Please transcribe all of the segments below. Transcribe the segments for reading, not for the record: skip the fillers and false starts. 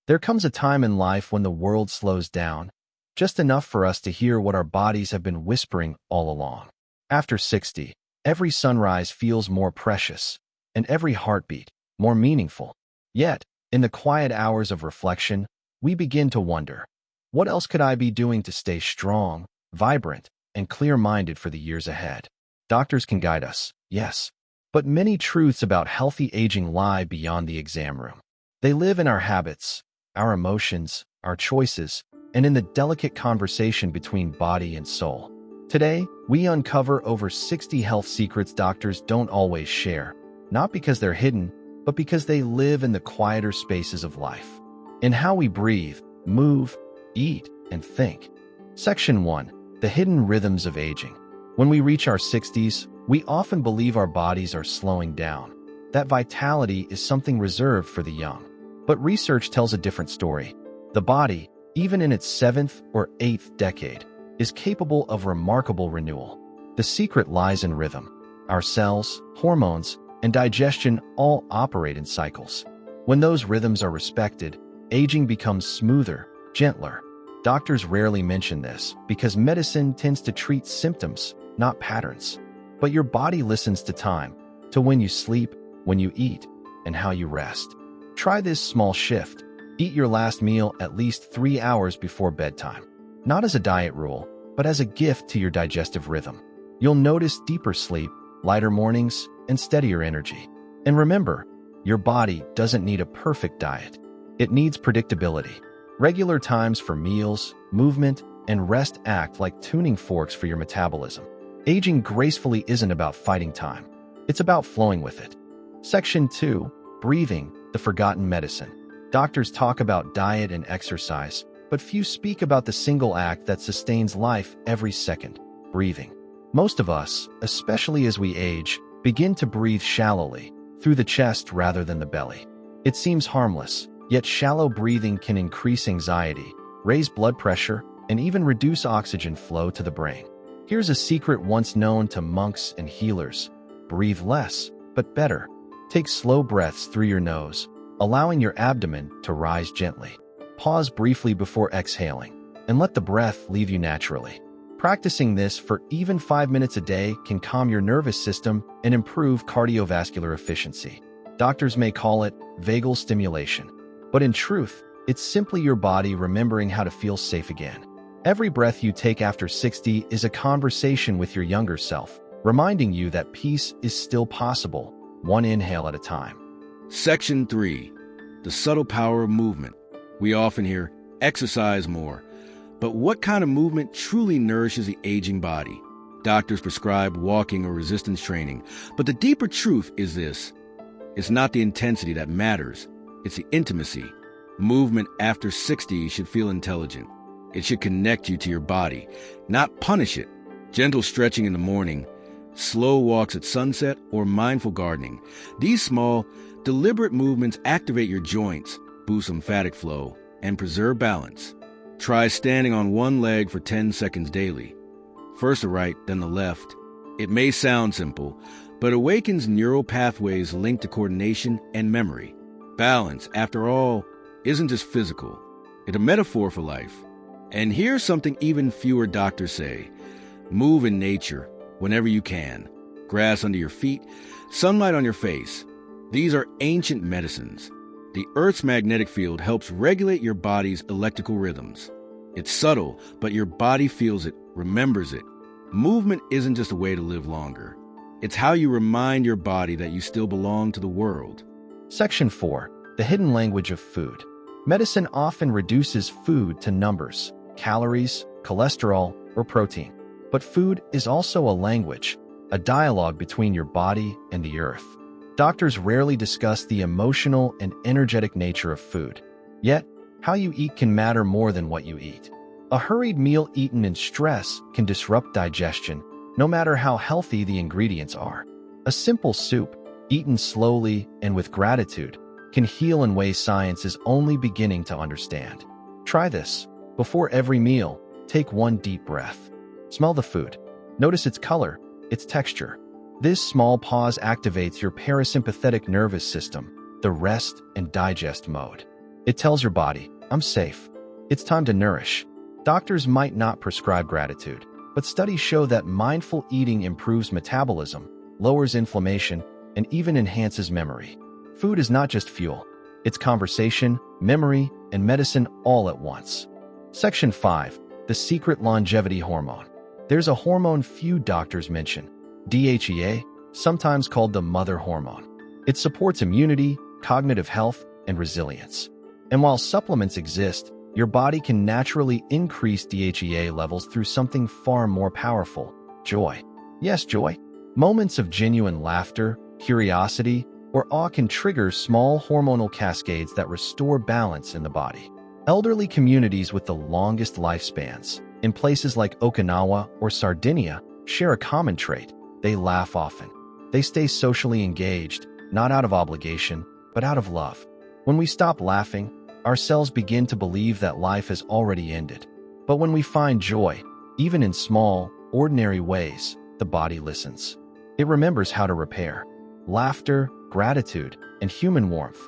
There comes a time in life when the world slows down, just enough for us to hear what our bodies have been whispering all along. After 60, every sunrise feels more precious, and every heartbeat more meaningful. Yet, in the quiet hours of reflection, we begin to wonder, what else could I be doing to stay strong, vibrant, and clear-minded for the years ahead? Doctors can guide us, yes, but many truths about healthy aging lie beyond the exam room. They live in our habits, our emotions, our choices, and in the delicate conversation between body and soul. Today, we uncover over 60 health secrets doctors don't always share, not because they're hidden, but because they live in the quieter spaces of life. In how we breathe, move, eat, and think. Section 1. The hidden rhythms of aging. When we reach our 60s, we often believe our bodies are slowing down. That vitality is something reserved for the young. But research tells a different story. The body, even in its 7th or 8th decade, is capable of remarkable renewal. The secret lies in rhythm. Our cells, hormones, and digestion all operate in cycles. When those rhythms are respected, aging becomes smoother, gentler. Doctors rarely mention this because medicine tends to treat symptoms, not patterns. But your body listens to time, to when you sleep, when you eat, and how you rest. Try this small shift. Eat your last meal at least 3 hours before bedtime. Not as a diet rule, but as a gift to your digestive rhythm. You'll notice deeper sleep, lighter mornings, and steadier energy. And remember, your body doesn't need a perfect diet. It needs predictability. Regular times for meals, movement, and rest act like tuning forks for your metabolism. Aging gracefully isn't about fighting time. It's about flowing with it. Section 2. Breathing, the forgotten medicine. Doctors talk about diet and exercise, but few speak about the single act that sustains life every second: breathing. Most of us, especially as we age, begin to breathe shallowly, through the chest rather than the belly. It seems harmless, yet shallow breathing can increase anxiety, raise blood pressure, and even reduce oxygen flow to the brain. Here's a secret once known to monks and healers: breathe less, but better. Take slow breaths through your nose, allowing your abdomen to rise gently. Pause briefly before exhaling, and let the breath leave you naturally. Practicing this for even 5 minutes a day can calm your nervous system and improve cardiovascular efficiency. Doctors may call it vagal stimulation, but in truth, it's simply your body remembering how to feel safe again. Every breath you take after 60 is a conversation with your younger self, reminding you that peace is still possible, one inhale at a time. Section 3. The subtle power of movement. We often hear, exercise more. But what kind of movement truly nourishes the aging body? Doctors prescribe walking or resistance training. But the deeper truth is this: it's not the intensity that matters, it's the intimacy. Movement after 60 should feel intelligent. It should connect you to your body, not punish it. Gentle stretching in the morning, slow walks at sunset, or mindful gardening. These small, deliberate movements activate your joints, boost lymphatic flow, and preserve balance. Try standing on one leg for 10 seconds daily. First the right, then the left. It may sound simple, but awakens neural pathways linked to coordination and memory. Balance, after all, isn't just physical. It's a metaphor for life. And here's something even fewer doctors say: move in nature whenever you can. Grass under your feet, sunlight on your face. These are ancient medicines. The Earth's magnetic field helps regulate your body's electrical rhythms. It's subtle, but your body feels it, remembers it. Movement isn't just a way to live longer. It's how you remind your body that you still belong to the world. Section 4. The hidden language of food. Medicine often reduces food to numbers, calories, cholesterol, or protein. But food is also a language, a dialogue between your body and the earth. Doctors rarely discuss the emotional and energetic nature of food. Yet, how you eat can matter more than what you eat. A hurried meal eaten in stress can disrupt digestion, no matter how healthy the ingredients are. A simple soup, eaten slowly and with gratitude, can heal in ways science is only beginning to understand. Try this. Before every meal, take one deep breath. Smell the food. Notice its color, its texture. This small pause activates your parasympathetic nervous system, the rest and digest mode. It tells your body, I'm safe. It's time to nourish. Doctors might not prescribe gratitude, but studies show that mindful eating improves metabolism, lowers inflammation, and even enhances memory. Food is not just fuel. It's conversation, memory, and medicine all at once. Section 5. The secret longevity hormone. There's a hormone few doctors mention, DHEA, sometimes called the mother hormone. It supports immunity, cognitive health, and resilience. And while supplements exist, your body can naturally increase DHEA levels through something far more powerful, joy. Yes, joy. Moments of genuine laughter, curiosity, or awe can trigger small hormonal cascades that restore balance in the body. Elderly communities with the longest lifespans, in places like Okinawa or Sardinia, share a common trait. They laugh often. They stay socially engaged, not out of obligation, but out of love. When we stop laughing, our cells begin to believe that life has already ended. But when we find joy, even in small, ordinary ways, the body listens. It remembers how to repair. Laughter, gratitude, and human warmth.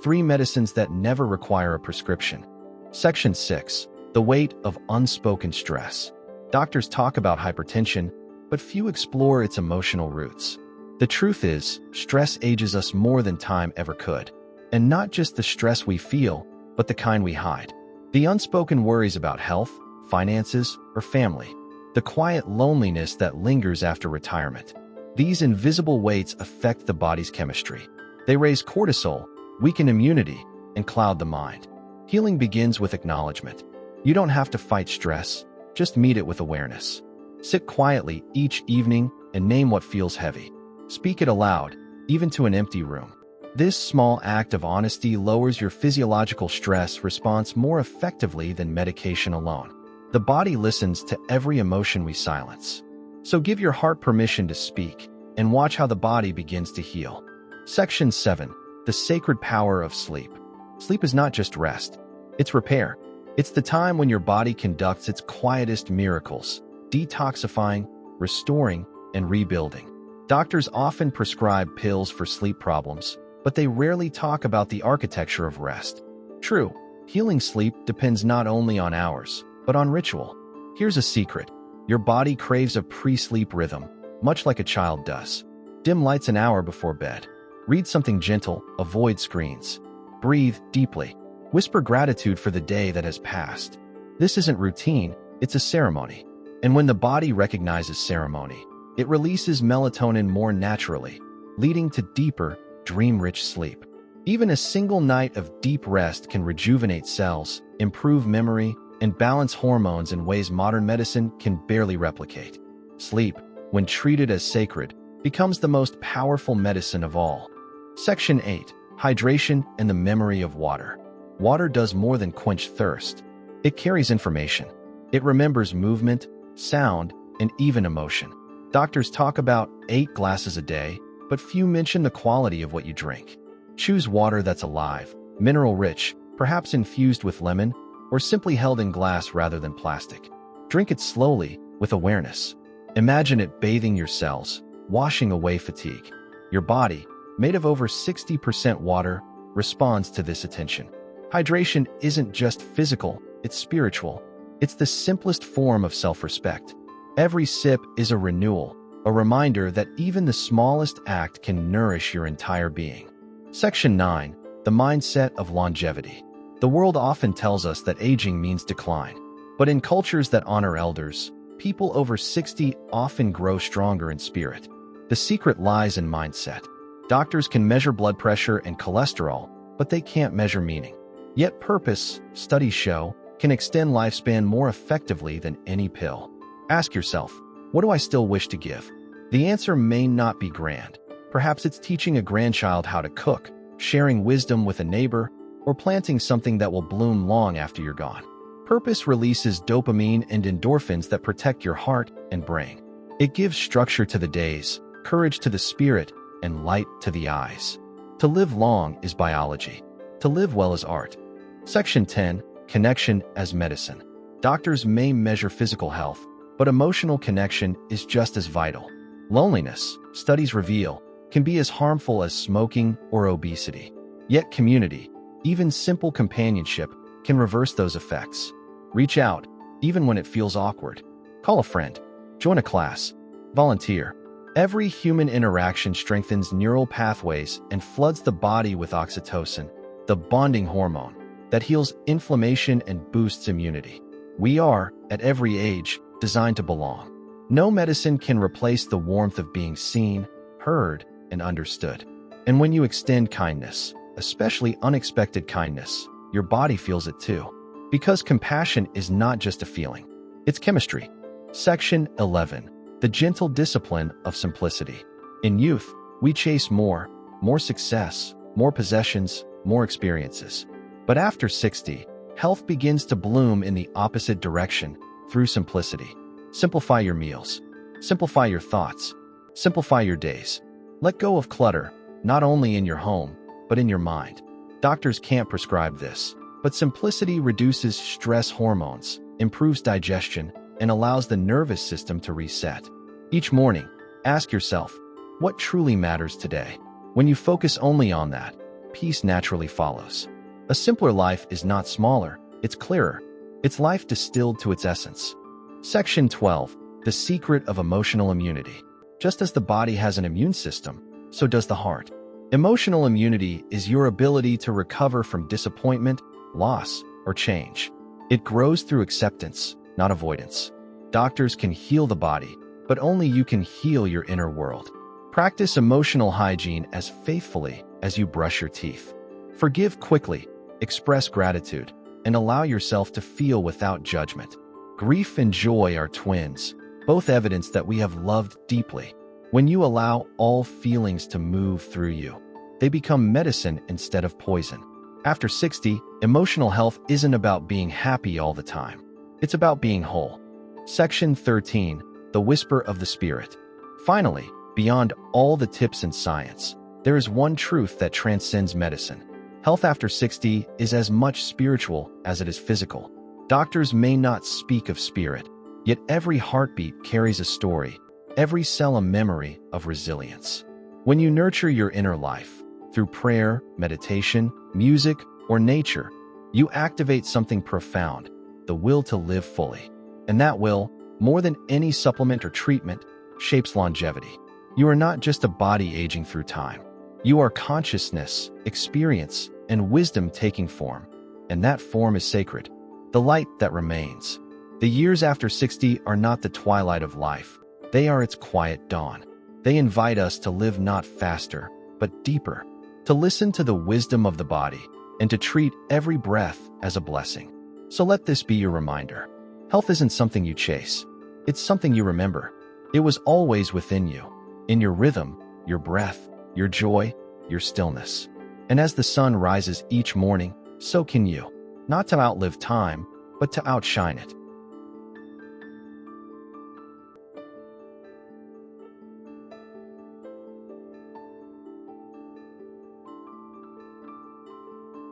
3 medicines that never require a prescription. Section 6. The weight of unspoken stress. Doctors talk about hypertension, but few explore its emotional roots. The truth is, stress ages us more than time ever could. And not just the stress we feel, but the kind we hide. The unspoken worries about health, finances, or family. The quiet loneliness that lingers after retirement. These invisible weights affect the body's chemistry. They raise cortisol, weaken immunity, and cloud the mind. Healing begins with acknowledgement. You don't have to fight stress, just meet it with awareness. Sit quietly each evening and name what feels heavy. Speak it aloud, even to an empty room. This small act of honesty lowers your physiological stress response more effectively than medication alone. The body listens to every emotion we silence. So give your heart permission to speak, and watch how the body begins to heal. Section 7. The sacred power of sleep. Sleep is not just rest. It's repair. It's the time when your body conducts its quietest miracles, detoxifying, restoring, and rebuilding. Doctors often prescribe pills for sleep problems, but they rarely talk about the architecture of rest. True, healing sleep depends not only on hours, but on ritual. Here's a secret. Your body craves a pre-sleep rhythm, much like a child does. Dim lights an hour before bed. Read something gentle, avoid screens. Breathe deeply. Whisper gratitude for the day that has passed. This isn't routine, it's a ceremony. And when the body recognizes ceremony, it releases melatonin more naturally, leading to deeper, dream-rich sleep. Even a single night of deep rest can rejuvenate cells, improve memory, and balance hormones in ways modern medicine can barely replicate. Sleep, when treated as sacred, becomes the most powerful medicine of all. Section 8. Hydration and the memory of water. Water does more than quench thirst. It carries information. It remembers movement, sound, and even emotion. Doctors talk about 8 glasses a day, but few mention the quality of what you drink. Choose water that's alive, mineral-rich, perhaps infused with lemon, or simply held in glass rather than plastic. Drink it slowly, with awareness. Imagine it bathing your cells, washing away fatigue. Your body, made of over 60% water, responds to this attention. Hydration isn't just physical, it's spiritual. It's the simplest form of self-respect. Every sip is a renewal, a reminder that even the smallest act can nourish your entire being. Section 9. The mindset of longevity. The world often tells us that aging means decline. But in cultures that honor elders, people over 60 often grow stronger in spirit. The secret lies in mindset. Doctors can measure blood pressure and cholesterol, but they can't measure meaning. Yet purpose, studies show, can extend lifespan more effectively than any pill. Ask yourself, what do I still wish to give? The answer may not be grand. Perhaps it's teaching a grandchild how to cook, sharing wisdom with a neighbor, or planting something that will bloom long after you're gone. Purpose releases dopamine and endorphins that protect your heart and brain. It gives structure to the days, courage to the spirit, and light to the eyes. To live long is biology. To live well is art. Section 10. Connection as medicine. Doctors may measure physical health, but emotional connection is just as vital. Loneliness, studies reveal, can be as harmful as smoking or obesity. Yet community, Even simple companionship can reverse those effects. Reach out, even when it feels awkward. Call a friend. Join a class. Volunteer. Every human interaction strengthens neural pathways and floods the body with oxytocin, the bonding hormone that heals inflammation and boosts immunity. We are, at every age, designed to belong. No medicine can replace the warmth of being seen, heard, and understood. And when you extend kindness, especially unexpected kindness, your body feels it too. Because compassion is not just a feeling, it's chemistry. Section 11. The gentle discipline of simplicity. In youth, we chase more success, more possessions, more experiences. But after 60, health begins to bloom in the opposite direction through simplicity. Simplify your meals. Simplify your thoughts. Simplify your days. Let go of clutter, not only in your home, but in your mind. Doctors can't prescribe this, but simplicity reduces stress hormones, improves digestion, and allows the nervous system to reset. Each morning, ask yourself, what truly matters today? When you focus only on that, peace naturally follows. A simpler life is not smaller, it's clearer. It's life distilled to its essence. Section 12. The secret of emotional immunity. Just as the body has an immune system, so does the heart. Emotional immunity is your ability to recover from disappointment, loss, or change. It grows through acceptance, not avoidance. Doctors can heal the body, but only you can heal your inner world. Practice emotional hygiene as faithfully as you brush your teeth. Forgive quickly, express gratitude, and allow yourself to feel without judgment. Grief and joy are twins, both evidence that we have loved deeply. When you allow all feelings to move through you, they become medicine instead of poison. After 60, emotional health isn't about being happy all the time. It's about being whole. Section 13. The whisper of the spirit. Finally, beyond all the tips and science, there is one truth that transcends medicine. Health after 60 is as much spiritual as it is physical. Doctors may not speak of spirit, yet every heartbeat carries a story, every cell a memory of resilience. When you nurture your inner life, through prayer, meditation, music, or nature, you activate something profound, the will to live fully. And that will, more than any supplement or treatment, shapes longevity. You are not just a body aging through time. You are consciousness, experience, and wisdom taking form. And that form is sacred, the light that remains. The years after 60 are not the twilight of life. They are its quiet dawn. They invite us to live not faster, but deeper, to listen to the wisdom of the body, and to treat every breath as a blessing. So let this be your reminder. Health isn't something you chase. It's something you remember. It was always within you, in your rhythm, your breath, your joy, your stillness. And as the sun rises each morning, so can you. Not to outlive time, but to outshine it.